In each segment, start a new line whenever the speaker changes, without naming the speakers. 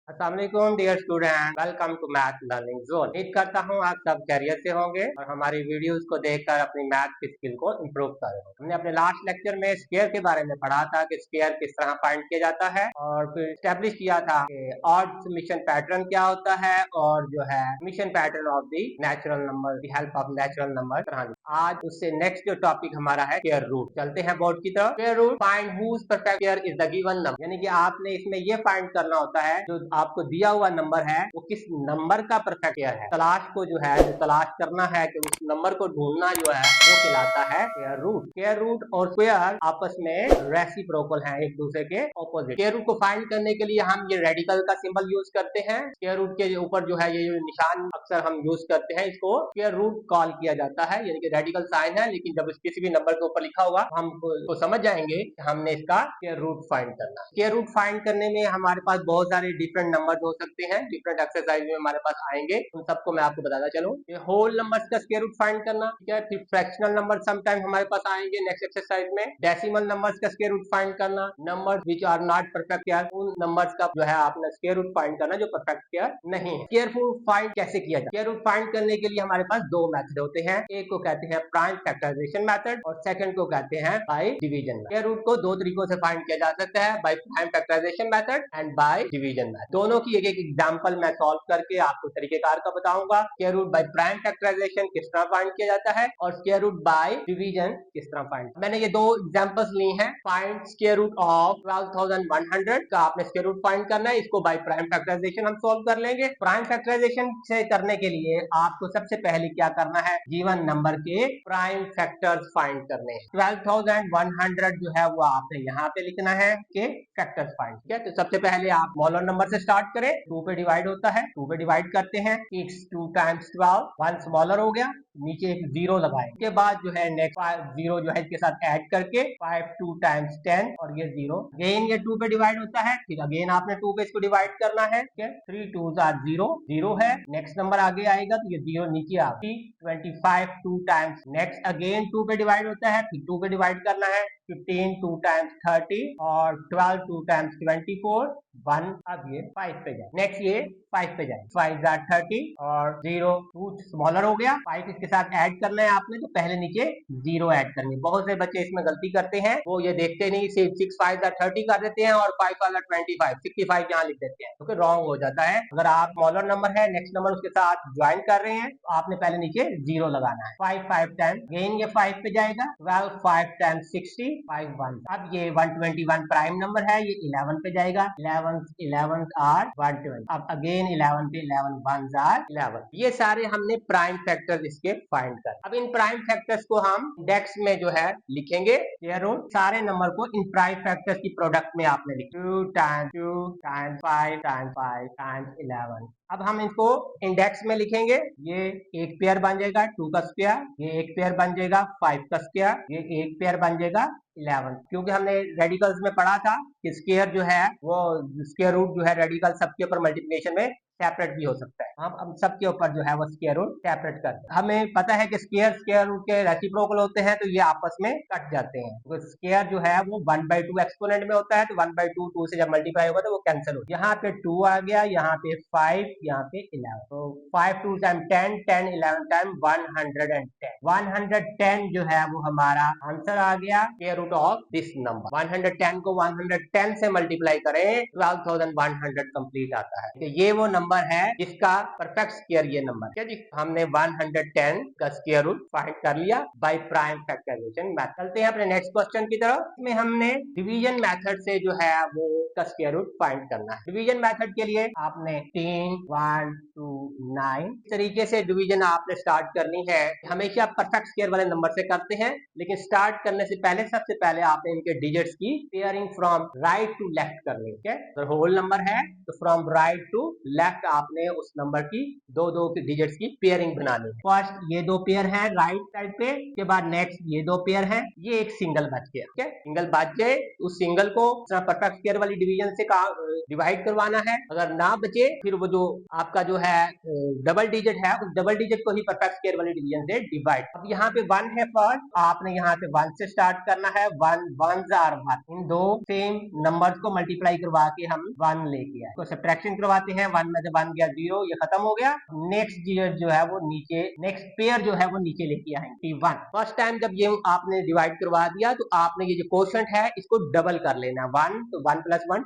अस्सलाम वालेकुम dear student, welcome to math learning zone. उम्मीद करता हूँ आप सब कैरियर से होंगे और हमारी वीडियोस को देखकर अपनी मैथ की स्किल को इम्प्रूव कर रहे हो। हमने अपने लास्ट लेक्चर में स्क्वायर के बारे में पढ़ा था कि स्क्वायर किस तरह फाइंड किया जाता है और फिर स्टेब्लिश किया था कि ऑड समीशन पैटर्न क्या होता है और जो है summation pattern of the natural number, the help of natural number. आज उससे नेक्स्ट जो टॉपिक हमारा है स्क्वायर रूट। चलते हैं बोर्ड की तरफ। Square root find whose perfect square is the given number, यानी कि आपने इसमें ये फाइंड करना होता है जो आपको दिया हुआ नंबर है वो किस नंबर का परफेक्ट स्क्वायर है। तलाश को जो है जो तलाश करना है कि उस नंबर को ढूंढना जो है वो कहलाता है स्क्वायर रूट। स्क्वायर रूट और स्क्वायर आपस में रेसिप्रोकल हैं, एक दूसरे के ऑपोजिट। स्क्वायर रूट को फाइंड करने के लिए हम ये रेडिकल का सिंबल यूज करते हैं। स्क्वायर रूट के ऊपर जो है ये जो निशान अक्सर हम यूज करते हैं, इसको स्क्वायर रूट कॉल किया जाता है, यानी कि रेडिकल साइन है, लेकिन जब किसी भी नंबर के ऊपर लिखा होगा हम तो समझ जाएंगे कि हमने इसका स्क्वायर रूट फाइंड करना है। स्क्वायर रूट फाइंड करने में हमारे पास बहुत सारे डिफरेंट नंबर हो सकते हैं, डिफरेंट एक्सरसाइज में हमारे पास आएंगे, उन सबको मैं आपको बताता चलूं। ये होल नंबर्स का स्क्वायर रूट फाइंड करना, ठीक है। फिर फ्रैक्शनल नंबर समटाइम हमारे पास आएंगे नेक्स्ट एक्सरसाइज में। डेसिमल नंबर्स का स्क्वायर रूट फाइंड करना, numbers which are not perfect square, उन नंबर्स का जो है आपने स्क्वायर रूट फाइंड करना जो परफेक्ट स्क्वायर नहीं है। स्क्वायर रूट फाइंड कैसे किया जाए? स्क्वायर रूट फाइंड करने के लिए हमारे पास दो मेथड होते हैं, एक को कहते हैं प्राइम फैक्टराइजेशन मेथड और सेकंड को कहते हैं बाय डिवीजन। स्क्वायर रूट को दो तरीकों से फाइंड किया जा सकता है, by prime factorisation method and by division method. दोनों की एक एक एग्जांपल मैं सॉल्व करके आपको तरीकेकार का बताऊंगा। Square root by prime factorization किस तरह फाइंड किया जाता है और स्क्वायर रूट बाय डिवीजन किस तरह फाइंड। मैंने ये दो एग्जांपल्स ली हैं। फाइंड स्क्वायर रूट ऑफ 12,100 का आपने स्क्वायर रूट फाइंड करना है, इसको बाय प्राइम फैक्टराइजेशन हम सॉल्व कर लेंगे। प्राइम फैक्टराइजेशन से करने के लिए आपको सबसे पहले क्या करना है, गिवन नंबर के प्राइम फैक्टर्स फाइंड करने हैं। 12,100 जो है वो आपने यहाँ पे लिखना है कि फैक्टर्स फाइंड, ठीक है। तो सबसे पहले आप स्मॉलर नंबर से स्टार्ट करें, 2 पे डिवाइड होता है, 2 पे डिवाइड करते हैं, 2 टाइम्स 12, 1 स्मॉलर हो गया, नीचे एक जीरो लगाए, उसके बाद जो है नेक्स्ट 5 जीरो जो है इसके साथ ऐड करके 5 2 टाइम्स 10 और ये जीरो, अगेन ये 2 पे डिवाइड होता है, फिर अगेन आपने 2 पे इसको डिवाइड करना है, ठीक है। 3 2s आर 0, 0 है, नेक्स्ट नंबर आगे आएगा तो ये जीरो नीचे आ गया। 25 2 टाइम्स, नेक्स्ट अगेन 2 पे डिवाइड होता है, फिर 2 पे डिवाइड करना है, 15 2 टाइम्स 30 और 12 2 टाइम्स 24 1, अब ये 5 पे जाए, नेक्स्ट ये 5 पे जाए, 5 30 और 0 2 स्मॉलर हो गया, 5 इसके साथ ऐड करना है आपने, तो पहले नीचे 0 ऐड करनी है। बहुत से बच्चे इसमें गलती करते हैं, वो ये देखते नहीं, सिर्फ 6 5 30 कर देते हैं और 5 25 65 यहाँ लिख देते हैं, क्योंकि रॉन्ग हो जाता है। अगर आप स्मॉलर नंबर है नेक्स्ट नंबर उसके साथ ज्वाइन कर रहे हैं तो आपने पहले नीचे 0 लगाना है। 5 5 10, अगेन ये 5 पे जाएगा, 12 5 10 60 5 1, अब ये 121 प्राइम नंबर है, ये 11 पे जाएगा, 11 आर 120, अब अगेन 11 पे 11 1 आर 11। ये सारे हमने प्राइम फैक्टर्स इसके फाइंड कर। अब इन प्राइम फैक्टर्स को हम इंडेक्स में जो है लिखेंगे। ये रूल सारे नंबर को इन प्राइम फैक्टर्स की प्रोडक्ट में आपने लिखा, 2 टाइम्स 2 टाइम्स 5 टाइम्स 5 टाइम्स 11। अब हम इसको इंडेक्स में लिखेंगे, ये एक पेयर बन जाएगा 2 का स्क्वायर, ये एक पेयर बन जाएगा 5 का स्क्वायर, ये एक पेयर बन जाएगा 11, क्योंकि हमने रेडिकल्स में पढ़ा था कि स्क्वायर जो है वो स्क्वायर रूट जो है रेडिकल सबके ऊपर मल्टीप्लिकेशन में सेपरेट भी हो सकता है। हम सबके ऊपर जो है वो स्क्वायर रूट सेपरेट करते हैं। हमें पता है कि स्क्वायर रूट के रेसिप्रोकल होते हैं, तो ये आपस में कट जाते हैं। तो स्क्वायर जो है वो 1/2 एक्सपोनेंट में होता है, तो 1/2 2 से जब मल्टीप्लाई होगा तो वो कैंसिल हो, यहाँ पे 2 आ गया, यहाँ पे 5, यहाँ पे 11, तो 5 2 टाइम 10 10 11 टाइम 110, 110 जो है वो हमारा आंसर आ गया square root of this number. 110 को 110 से मल्टीप्लाई करें 12,100 कंप्लीट आता है। तो ये वो नंबर है जिसका परफेक्ट स्क्वायर ये नंबर है जी। हमने 110 का स्क्वायर रूट फाइंड कर लिया बाय प्राइम फैक्टराइजेशन मेथड। चलते हैं अपने नेक्स्ट क्वेश्चन की तरफ। इसमें हमने डिवीजन मेथड से जो है वो का स्क्वायर रूट फाइंड करना है। डिवीजन मेथड के लिए आपने 3 1 2 9 तरीके से डिवीजन आपने स्टार्ट करनी है। हमेशा परफेक्ट स्क्वायर वाले नंबर से करते हैं, लेकिन स्टार्ट करने से पहले सबसे पहले आपने इनके डिजिट्स की pairing from right to left करनी है। अगर होल नंबर है तो फ्रॉम राइट टू लेफ्ट आपने उस नंबर नंबर की दो डिजिट्स की पेयरिंग बनानी है। फर्स्ट ये दो पेयर है राइट साइड पे, उसके बाद नेक्स्ट ये दो पेयर है, ये एक सिंगल बच गया। ठीक है, सिंगल बच गए, उस सिंगल को परफेक्ट स्क्वायर वाली डिवीजन से डिवाइड करवाना है। अगर ना बचे फिर वो जो आपका जो है डबल डिजिट है, उस डबल डिजिट को ही परफेक्ट स्क्वायर वाली डिवीजन से डिवाइड। अब यहाँ पे 1 है फर्स्ट, आपने यहाँ से 1 से स्टार्ट करना है। 1 1 आर 1, इन दो सेम नंबर्स को मल्टीप्लाई करवा के हम 1 लेके आए, तो सब्ट्रैक्शन करवाते हैं। 1 में से 1 गया 0, ये खत्म हो गया। नेक्स्ट डिजिट जो है वो नीचे, नेक्स्ट पेयर जो है वो नीचे लेके आएंगे 1। फर्स्ट टाइम जब ये आपने डिवाइड करवा दिया तो आपने ये जो क्वोशंट है इसको डबल कर लेना। 1 तो 1 + 1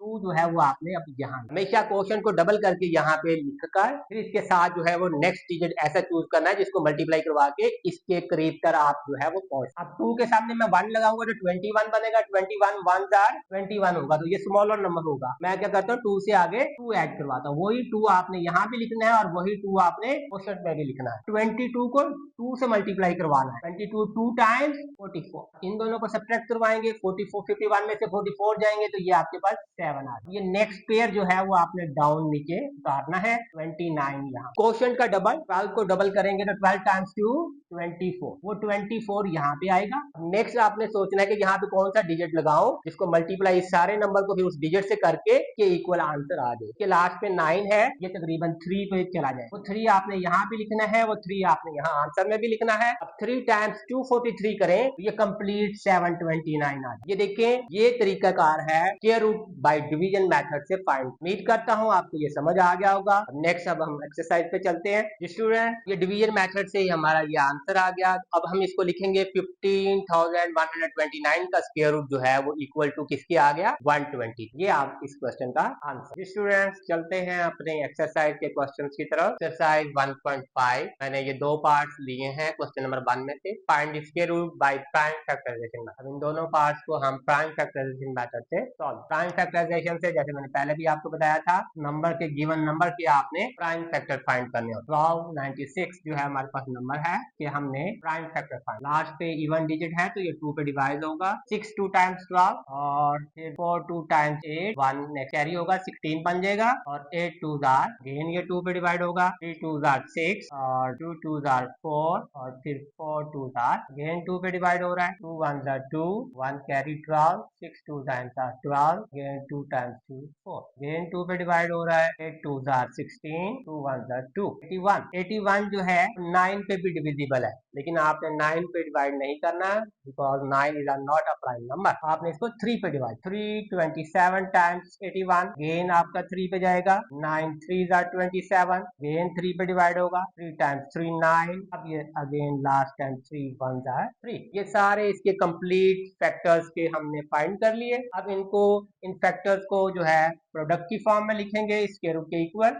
2 जो है वो आपने अब यहाँ हमेशा क्वोशंट को डबल करके यहाँ पे लिखकर फिर इसके साथ जो है वो नेक्स्ट डिजिट ऐसा चूज करना है जिसको मल्टीप्लाई करवा के इसके करीब कर आप जो है वो पहुंच। अब 2 के सामने मैं 1 लगाऊंगा तो 21 बनेगा। 21 1 आर 21 होगा, तो ये स्मॉलर नंबर होगा। मैं क्या करता हूँ 2 से आगे 2 ऐड करवाता हूँ। वही 2 आपने यहाँ भी लिखना है और वही 2 आपने क्वोशंट में भी लिखना है। 22 को 2 से मल्टीप्लाई करवाना है। 22 2 टाइम्स 44, इन दोनों को सब्ट्रैक्ट करवाएंगे। 44 51 में से 44 जाएंगे तो ये आपके पास 7 आ। ये नेक्स्ट पेयर जो है वो आपने डाउन नीचे उतारना है। 29 यहाँ क्वोशंट का डबल, 12 को डबल करेंगे तो 12 टाइम्स 2 24, वो 24 यहाँ पे आएगा। नेक्स्ट आपने सोचना है कि यहाँ पे कौन सा डिजिट लगाओ जिसको मल्टीप्लाई इस सारे नंबर को फिर उस डिजिट से करके के इक्वल आंसर आ जाए। के लास्ट पे 9 है, ये तकरीबन 3 पे चला जाए। वो 3 आपने यहाँ पे लिखना है, वो 3 आपने यहाँ आंसर में भी लिखना है। अब 3 टाइम्स 243 करें तो ये कंप्लीट 729 आ जाए। ये देखें, ये तरीकाकार है square root by division method से फाइंड। उम्मीद करता हूँ आपको ये समझ आ गया होगा। नेक्स्ट अब हम एक्सरसाइज पे चलते हैं। स्टूडेंट, ये डिवीजन मेथड से ही हमारा ये आंसर आ गया। अब हम इसको लिखेंगे 15,129 का स्क्वायर रूट जो है वो इक्वल टू किसके आ गया 120। ये आप इस क्वेश्चन का आंसर। स्टूडेंट्स, चलते हैं अपने एक्सरसाइज के क्वेश्चन की तरफ। एक्सरसाइज 1.5 मैंने ये दो पार्ट लिए हैं क्वेश्चन नंबर 1 में से। Find square root by prime factorisation method. इन दोनों पार्ट्स को हम प्राइम फैक्टराइजेशन मेथड से सॉल्व। प्राइम फैक्टराइजेशन से जैसे मैंने पहले भी आपको बताया था, नंबर के गिवन नंबर के आपने प्राइम फैक्टर फाइंड करने होते। 12 96 जो है हमारे पास नंबर है कि हमने प्राइम फैक्टर फाइंड। लास्ट पे इवन डिजिट है तो ये 2 पे डिवाइड होगा। 6 2 टाइम्स 12 और फिर 4 2 टाइम्स 8, 1 नेक्स्ट कैरी होगा 16 बन जाएगा। और 8 2 अगेन ये 2 पे डिवाइड होगा। 3 2 6 और 2 2 4 और फिर 4 2 अगेन 2 पे डिवाइड हो रहा है। 2 1 2, 1 carry 12, 6 2 times 12, again 2 times 2 4, again 2 पे डिवाइड हो रहा है। 8 2 16, 2 1 2, 81। 81 जो है 9 पे भी डिविजिबल है, लेकिन आपने 9 पे डिवाइड नहीं करना है because 9 is not a prime number. आपने इसको 3 पे डिवाइड। 327 टाइम्स 81, अगेन आपका 3 पे जाएगा। 9 3 27, अगेन 3 पे डिवाइड होगा। 3 टाइम्स 3 9, अब ये अगेन लास्ट टाइम 3 1 3। ये सारे इसके कंप्लीट फैक्टर्स के हमने फाइंड कर लिए। अब इनको, इन फैक्टर्स को जो है प्रोडक्ट की फॉर्म में लिखेंगे स्क्वायर रूट के इक्वल।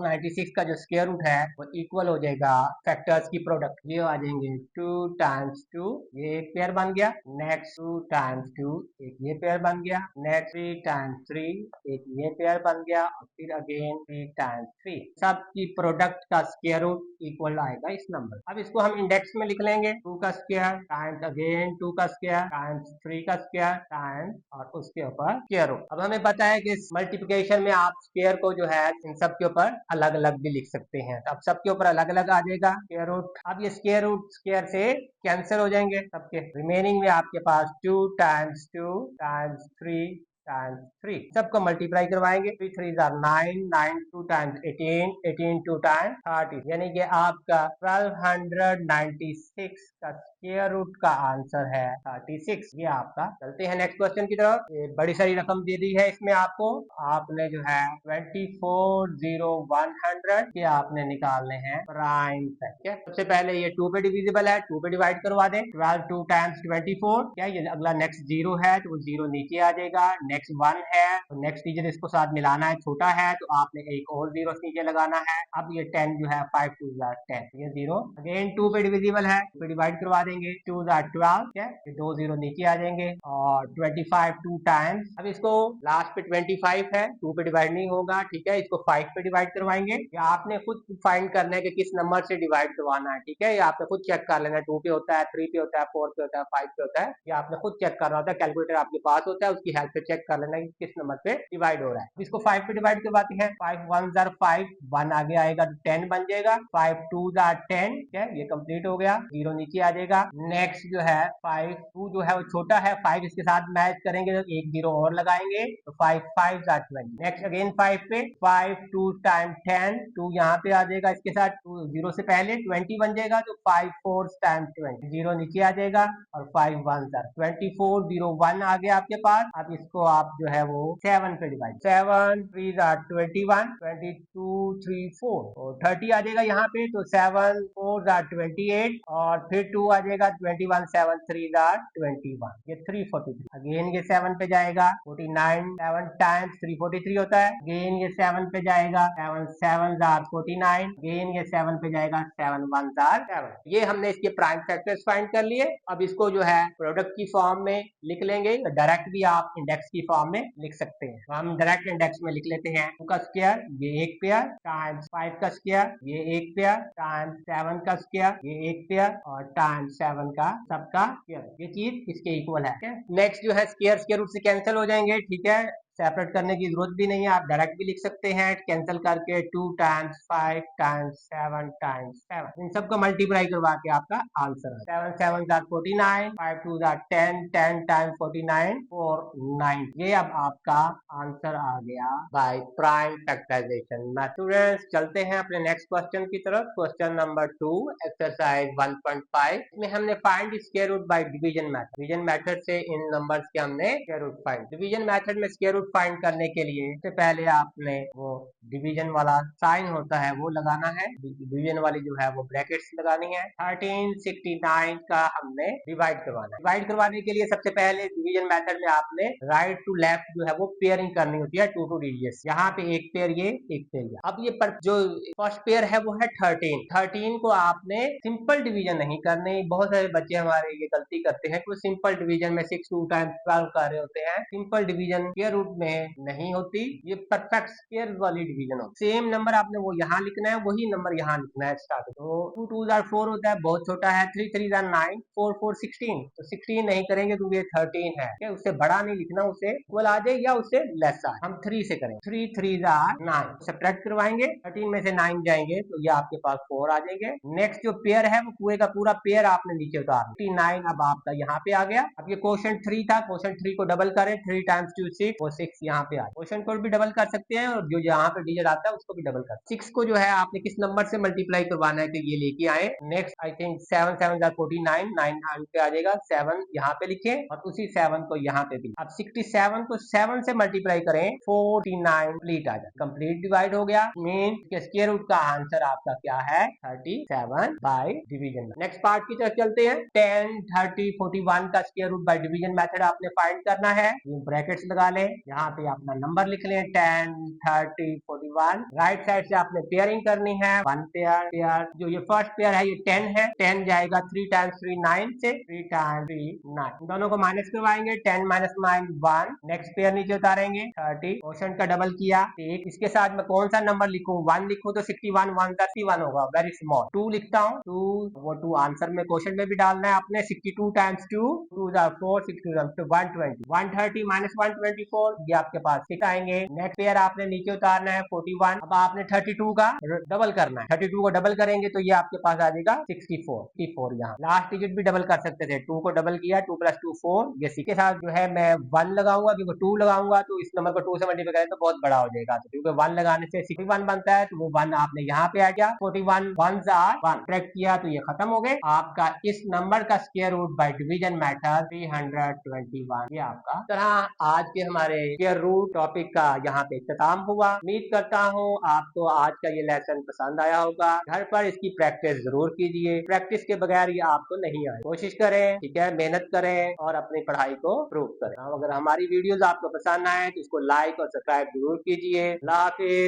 96 का जो स्क्वायर रूट है वो इक्वल हो जाएगा फैक्टर्स की प्रोडक्ट। ये आ जाएंगे 2 टाइम्स 2, ये एक पेयर बन गया। नेक्स्ट 2 टाइम्स 2, एक ये पेयर बन गया। नेक्स्ट 3 टाइम्स 3, एक ये पेयर बन गया। और फिर अगेन 3 टाइम्स 3, सब की प्रोडक्ट का स्क्वायर रूट इक्वल आएगा इस नंबर। अब इसको हम इंडेक्स में लिख लेंगे। 2 का स्क्वायर टाइम्स अगेन 2 का स्क्वायर टाइम्स 3 का स्क्वायर टाइम्स और उसके ऊपर स्क्वायर रूट। अब हमें पता है कि मल्टीप्लिकेशन में आप स्क्वायर को जो है इन सब के ऊपर अलग अलग भी लिख सकते हैं। अब सबके ऊपर अलग अलग आ जाएगा स्क्वायर रूट। अब ये स्क्वायर रूट स्क्वायर से कैंसिल हो जाएंगे सबके। रिमेनिंग में आपके पास 2 टाइम्स 2 टाइम्स 3 टाइम्स 3, सबको मल्टीप्लाई करवाएंगे। 3 3 9, 9 2 टाइम्स 18, 18 2 टाइम्स 30, यानी कि आपका 1296 का स्क्वायर रूट का आंसर है 36। ये आपका। चलते हैं नेक्स्ट क्वेश्चन की तरफ। ये बड़ी सारी रकम दे दी है इसमें आपको। आपने जो है 24,0,100 के आपने निकालने हैं प्राइम फैक्टर। सबसे पहले ये 2 पे डिविजिबल है, 2 पे डिवाइड करवा दें। 12 2 टाइम्स 24, क्या ये अगला नेक्स्ट 0 है तो वो 0 नीचे आ जाएगा। नेक्स्ट 1 है तो नेक्स्ट डिजिट इसको साथ मिलाना है, छोटा है तो आपने एक और 0 नीचे लगाना है। अब ये 10 जो है 5 2 10, ये 0 अगेन 2 पे डिविजिबल है, 2 पे डिवाइड करवा देंगे, 2 12, ठीक है, 2 जीरो नीचे आ जाएंगे और 25 2 टाइम्स। अब इसको लास्ट पे 25 है, 2 पे डिवाइड नहीं होगा, ठीक है, इसको 5 पे डिवाइड करवाएंगे। या आपने खुद फाइंड करना है कि किस नंबर से डिवाइड करवाना है, ठीक है, या आपने खुद चेक कर लेना है, 2 पे होता है, 3 पे होता है, 4 पे होता है, 5 पे होता है, या आपने खुद चेक करना होता है, कैलकुलेटर आपके पास होता है, उसकी हेल्प से चेक कर लेना है कि किस नंबर पे डिवाइड हो रहा है। इसको 5 पे डिवाइड करवाते हैं, 5 1 जार 5, 1 आगे आएगा तो 10 बन जाएगा, 5 2 जार 10, ठीक है, ये कंप्लीट हो गया, जीरो नीचे आ जाएगा। नेक्स्ट जो है 5 2 जो है वो छोटा है, 5 इसके साथ मैच करेंगे तो एक जीरो और लगाएंगे तो 5 5 जार 20। नेक्स्ट अगेन 5 पे 5 2 टाइम 10, 2 यहाँ पे आ जाएगा, इसके साथ 2 जीरो से पहले 20 बन जाएगा तो 5 4 टाइम 20, जीरो नीचे आ जाएगा और 5 1 जार 24, 0 1 आ गया आपके पास। अब इसको आप जो है वो 7 पे डिवाइड, 7 3 जार 21, 22 3 4 और 30 आ जाएगा यहाँ पे, तो 7 4 जार 28 और फिर 2 आ जाएगा 21, 7 3 जार 21, ये 343। अगेन ये 7 पे जाएगा, 49, 7 टाइम्स 343 होता है। अगेन ये 7 पे जाएगा, 7 7 जार 49, अगेन ये 7 पे जाएगा, 7 1 जार 7। ये हमने इसके प्राइम फैक्टर्स फाइंड कर लिए। अब इसको जो है प्रोडक्ट की फॉर्म में लिख लेंगे, डायरेक्ट भी आप इंडेक्स की फॉर्म में लिख सकते हैं। तो हम डायरेक्ट इंडेक्स में लिख लेते हैं, 2 का स्क्वायर ये एक पेयर, टाइम्स 5 का स्क्वायर ये एक पेयर, टाइम्स 7 का स्क्वायर ये एक पेयर और टाइम्स 7 का सबका स्क्वायर, ये चीज इसके इक्वल है। नेक्स्ट जो है स्क्वायर रूट से कैंसिल हो जाएंगे, ठीक है, सेपरेट करने की जरूरत भी नहीं है, आप डायरेक्ट भी लिख सकते हैं कैंसिल करके, 2 टाइम्स 5 टाइम्स 7 टाइम्स 7, इन सबको मल्टीप्लाई करवा के आपका आंसर है 7 7 जार 49, 5 2 जार 10, 10 टाइम्स 49 4 9। ये अब आपका आंसर आ गया बाय प्राइम फैक्टराइजेशन। स्टूडेंट्स चलते हैं अपने नेक्स्ट क्वेश्चन की तरफ। क्वेश्चन नंबर 2 एक्सरसाइज 1.5 में हमने find square root by division method. Division method से इन नंबर्स के हमने square root find. Division method में स्क्वायर रूट फाइंड करने के लिए सबसे पहले आपने वो डिवीजन वाला साइन होता है वो लगाना है, डिवीजन वाली जो है वो ब्रैकेट्स लगानी है। 1369 का हमने डिवाइड करवाना है। डिवाइड करवाने के लिए सबसे पहले डिवीजन मेथड में आपने राइट टू लेफ्ट जो है वो पेयरिंग करनी होती है, 2 टू रेडियस। यहाँ पे एक पेयर ये, एक पेयर ये। अब ये जो फर्स्ट पेयर है वो है 13। 13 को आपने सिंपल डिवीजन नहीं करने, बहुत सारे बच्चे हमारे ये गलती करते हैं कि वो सिंपल डिवीजन में 6 2 टाइम्स 12 कर रहे होते हैं। सिंपल डिवीजन स्क्वायर रूट में नहीं होती, ये परफेक्ट स्क्वायर वाली डिवीजन होती है। सेम नंबर आपने वो यहाँ लिखना है, वही नंबर यहाँ लिखना है स्टार्टिंग। तो 2 2 जार 4 होता है, बहुत छोटा है, 3 3 जार 9, 4 4 16, तो 16 नहीं करेंगे क्योंकि ये 13 है, उससे बड़ा नहीं लिखना, उससे इक्वल आ जाए या उससे लेस आए। हम 3 से करेंगे, 3 3 जार 9, सब्ट्रैक्ट करवाएंगे, 13 में से 9 जाएंगे तो ये आपके पास 4 आ जाएंगे। नेक्स्ट जो पेयर है वो पूरे का पूरा पेयर आपने नीचे उतार 59, अब आपका यहाँ पे आ गया। अब ये क्वेश्चन 3 था, क्वेश्चन 3 को डबल करें, 3 टाइम्स 2 6, वो 6 यहाँ पे आ गया। क्वेश्चन को भी डबल कर सकते हैं और जो यहाँ पे डिजिट आता है उसको भी डबल कर। 6 को जो है आपने किस नंबर से मल्टीप्लाई करवाना है तो ये लेके आए। नेक्स्ट आई थिंक 7 7 जार 49, 9 पे आ जाएगा, 7 यहाँ पे लिखे और उसी 7 को यहाँ पे भी। अब 67 को 7 से मल्टीप्लाई करें, 49 कंप्लीट आ जाए, कंप्लीट डिवाइड हो गया। मीन स्क्वायर रूट का आंसर आपका क्या है, 37 बाय डिवीजन। नेक्स्ट पार्ट की तरफ चलते हैं। 10 30 41 का square root by division method आपने फाइंड करना है। ब्रैकेट्स लगा ले, यहाँ पे अपना नंबर लिख लें, 10 30 41। राइट साइड से आपने पेयरिंग करनी है, 1 पेयर, जो ये फर्स्ट पेयर है ये 10 है, 10 जाएगा 3 टाइम्स 3 9 से, 3 टाइम्स 3 9, दोनों को माइनस करवाएंगे, 10 माइनस 9 1। नेक्स्ट पेयर नीचे उतारेंगे, 30, क्वेश्चन का डबल किया, एक इसके साथ मैं कौन सा नंबर लिखूं, 1 लिखूं तो 61 1 31 होगा, वेरी स्मॉल। 2 लिखता हूँ, 2 वो 2 आंसर में क्वेश्चन में भी डालना है आपने, 62 टाइम्स 2 2 4 62 120, 130 माइनस 124, ये आपके पास 6 आएंगे। नेक्स्ट पेयर आपने नीचे उतारना है 41, अब आपने 32 का डबल करना है, 32 को डबल करेंगे तो ये आपके पास आ जाएगा 64 यहाँ। लास्ट डिजिट भी डबल कर सकते थे, 2 को डबल किया, 2 + 2 4, ये सी के साथ जो है मैं 1 लगाऊंगा क्योंकि 2 लगाऊंगा तो इस नंबर को 2 से मल्टीप्लाई करें तो बहुत बड़ा हो जाएगा, तो क्योंकि 1 लगाने से 61 बनता है तो वो 1 आपने यहाँ पे आ गया, 41 1 1 ट्रैक किया तो ये खत्म हो गए। आपका इस नंबर का square root by division method 321, ये आपका तरह आज के हमारे स्क्वायर रूट टॉपिक का यहाँ पे इख्तिताम हुआ। उम्मीद करता हूँ आपको आज का ये लेसन पसंद आया होगा। घर पर इसकी प्रैक्टिस जरूर कीजिए, प्रैक्टिस के बगैर ये आपको नहीं आए। कोशिश करें, ठीक है, मेहनत करें और अपनी पढ़ाई को प्रूव करें। अगर हमारी वीडियोस आपको पसंद आए तो इसको लाइक और सब्सक्राइब जरूर कीजिए। अल्लाह हाफिज।